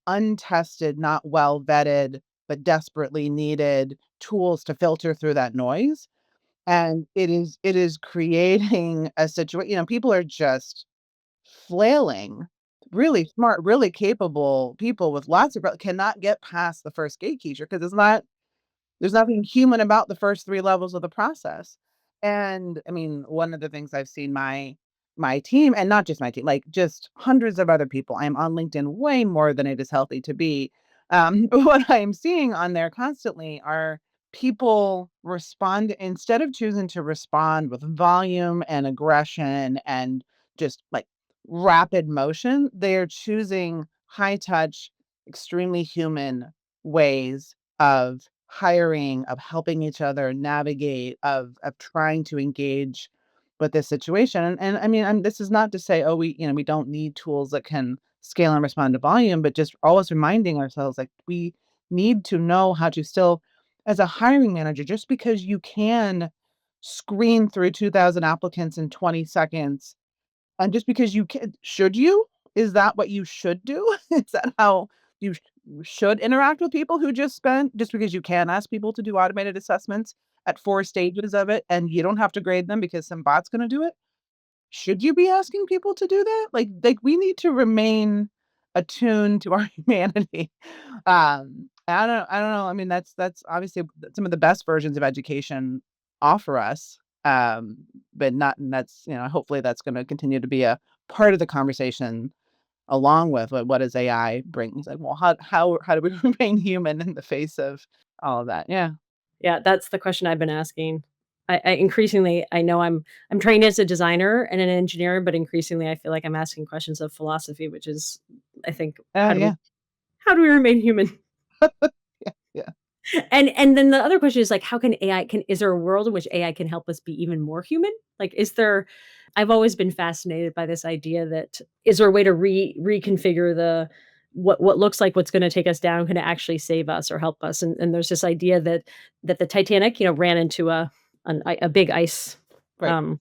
untested, not well vetted, but desperately needed tools to filter through that noise. And it is creating a situation, people are just flailing. Really smart, really capable people with lots of cannot get past the first gatekeeper because there's nothing human about the first 3 levels of the process. And, I mean, one of the things I've seen my team, and not just my team, like, just hundreds of other people, I am on LinkedIn way more than it is healthy to be. But what I am seeing on there constantly are people respond instead of choosing to respond with volume and aggression and just, like, rapid motion, they are choosing high touch, extremely human ways of hiring, of helping each other navigate, of trying to engage with this situation. And I mean, this is not to say, oh, we don't need tools that can scale and respond to volume, but just always reminding ourselves like we need to know how to still, as a hiring manager, just because you can screen through 2,000 applicants in 20 seconds and just because you can, should you? Is that what you should do? Is that how you should interact with people who just because you can ask people to do automated assessments at 4 stages of it, and you don't have to grade them because some bot's gonna do it? Should you be asking people to do that? Like, we need to remain attuned to our humanity. I don't know, I mean, that's obviously some of the best versions of education offer us, but not and that's, hopefully that's gonna continue to be a part of the conversation along with what does AI bring? It's like, well, how do we remain human in the face of all of that? Yeah. Yeah, that's the question I've been asking. I increasingly I know I'm trained as a designer and an engineer, but increasingly I feel like I'm asking questions of philosophy, which is I think Yeah. how do we remain human? Yeah, yeah. And then the other question is like, how can AI can is there a world in which AI can help us be even more human? Like, is there I've always been fascinated by this idea that is there a way to reconfigure the what looks like what's gonna take us down can actually save us or help us? And there's this idea that the Titanic, ran into a big ice, Right. um,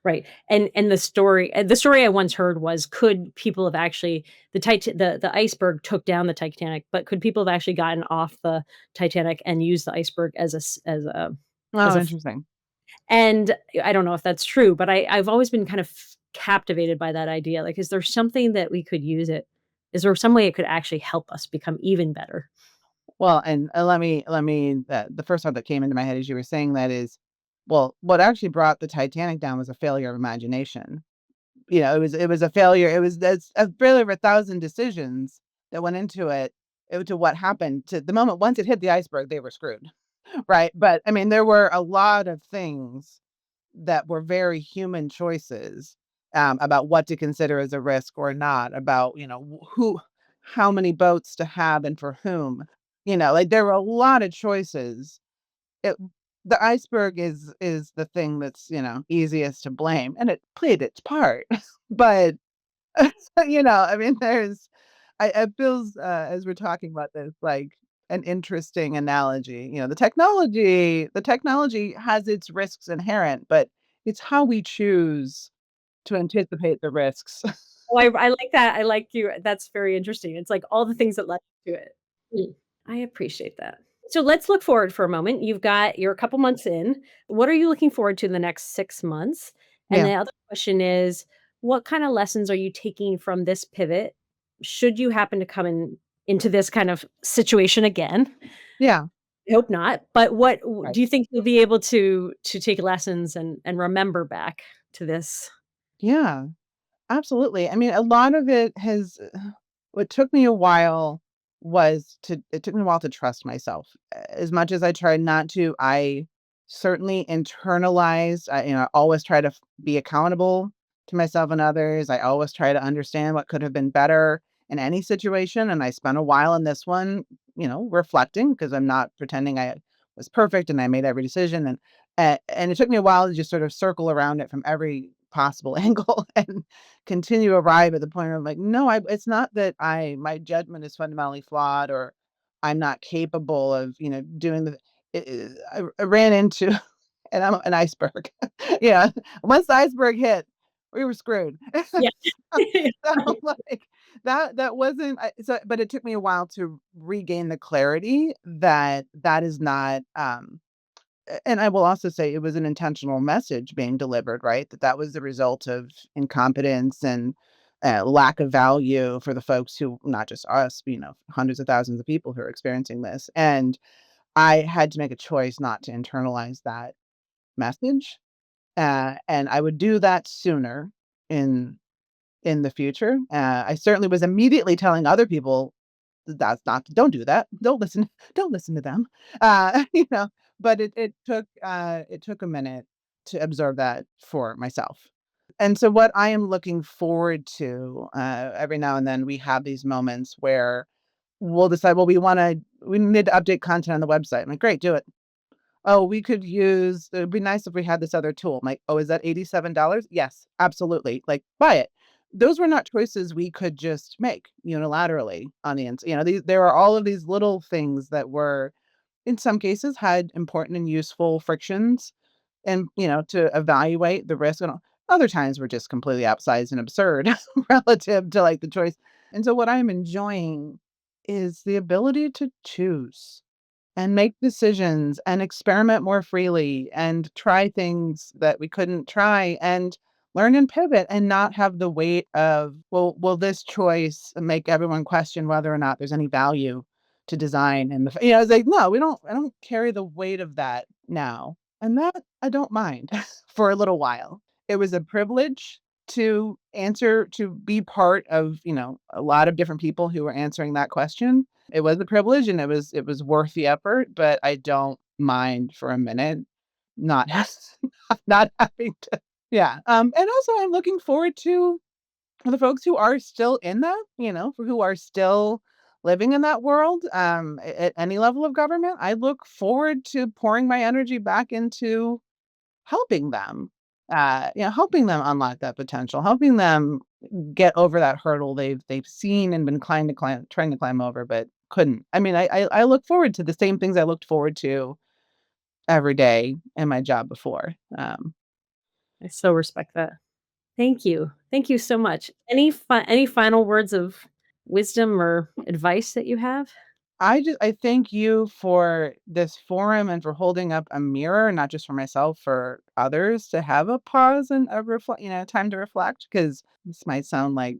right, and the story I once heard was, could people have actually the iceberg took down the Titanic, but could people have actually gotten off the Titanic and used the iceberg as Oh, a f interesting. and I don't know if that's true, but I've always been kind of captivated by that idea, like, is there something that we could use it is there some way it could actually help us become even better? Well, and, let me the first thought that came into my head as you were saying that is, well, what actually brought the Titanic down was a failure of imagination. It was a failure. It was that's a failure of 1,000 decisions that went into it, to what happened to the moment once it hit the iceberg, they were screwed, right? But, I mean, there were a lot of things that were very human choices, about what to consider as a risk or not, about, who how many boats to have and for whom. Like, there were a lot of choices. It The iceberg is the thing that's, easiest to blame, and it played its part. But, I mean, it feels, as we're talking about this, like an interesting analogy. The technology has its risks inherent, but it's how we choose to anticipate the risks. Oh, I like that, I like you that's very interesting, it's like all the things that led to it. Mm, I appreciate that. So let's look forward for a moment. You're a couple months in. What are you looking forward to in the next 6 months? And Yeah, the other question is, what kinda lessons are you taking from this pivot, should you happen to come into this kind of situation again? yeah, I hope not, but what w right. do you think you'll be able to take lessons and remember back to this? Yeah. Absolutely. I mean, a lot of it has what took me a while it took me a while to trust myself. As much as I tried not to, I certainly internalized, I always try to be accountable to myself and others. I always try to understand what could have been better in any situation. And I spent a while in this one, reflecting because I'm not pretending I was perfect and I made every decision. And it took me a while to just sort of circle around it from every possible angle and continue to arrive at the point where I'm like, no, it's not that my judgment is fundamentally flawed or I'm not capable of, doing I ran into, and I'm an iceberg. Yeah. Once the iceberg hit, we were screwed. Yeah. So, like, that wasn't but it took me a while to regain the clarity that that is not, and I will also say it was an intentional message being delivered, right? That was the result of incompetence and, lack of value for the folks who, not just us, hundreds of thousands of people who are experiencing this, and I had to make a choice not to internalize that message, and I would do that sooner in in the future. I certainly was immediately telling other people, "That's not don't do that. Don't listen don't listen to them." You know, but it took a minute to observe that for myself. And so what I am looking forward to, every now and then we have these moments where we'll decide, well, we need to update content on the website. I'm like, great, do it. Oh, it'd be nice if we had this other tool. I'm like, "Oh, is that $87? Yes, absolutely. Like, buy it." Those were not choices we could just make unilaterally on the ins there are all of these little things that were, in some cases, had important and useful frictions and, to evaluate the risk, and other times were just completely outsized and absurd relative to, like, the choice. And so what I'm enjoying is the ability to choose and make decisions and experiment more freely and try things that we couldn't try and learn and pivot and not have the weight of, well, will this choice make everyone question whether or not there's any value to design? And it's like, no, I don't carry the weight of that now. And that I don't mind for a little while. It was a privilege to be part of, a lot of different people who were answering that question. It was a privilege and it was worth the effort, but I don't mind for a minute not not having to. Yeah. And also I'm looking forward to the folks who are still in that, who are still living in that world, at any level of government. I look forward to pouring my energy back into helping them, helping them unlock that potential, helping them get over that hurdle they've seen and been trying to climb over, but couldn't. I mean, I look forward to the same things I looked forward to every day in my job before. I so respect that. Thank you. Thank you so much. Any final words of wisdom or advice that you have? I thank you for this forum and for holding up a mirror, not just for myself, for others to have a pause and a time to reflect. Because this might sound like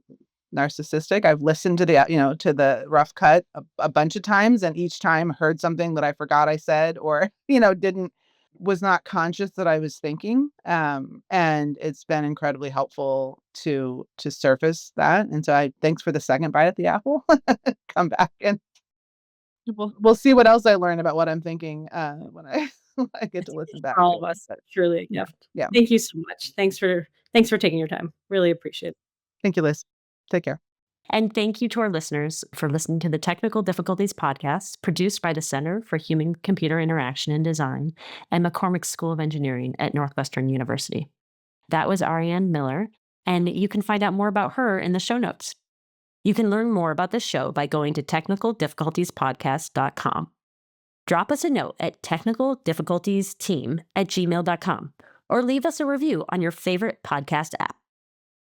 narcissistic. I've listened to to the rough cut a bunch of times, and each time heard something that I forgot I said or, didn't was not conscious that I was thinking. And it's been incredibly helpful to surface that. And so thanks for the second bite at the apple. Come back and we'll see what else I learn about what I'm thinking, when I when I get to listen For back to all of it, us, but truly a yeah, gift. yeah. Thank you so much. Thanks for taking your time. Really appreciate it. Thank you, Liz. Take care. And thank you to our listeners for listening to the Technical Difficulties podcast, produced by the Center for Human Computer Interaction and Design and McCormick School of Engineering at Northwestern University. That was Arianne Miller, and you can find out more about her in the show notes. You can learn more about the show by going to technicaldifficultiespodcast.com. Drop us a note at technicaldifficultiesteam@gmail.com or leave us a review on your favorite podcast app.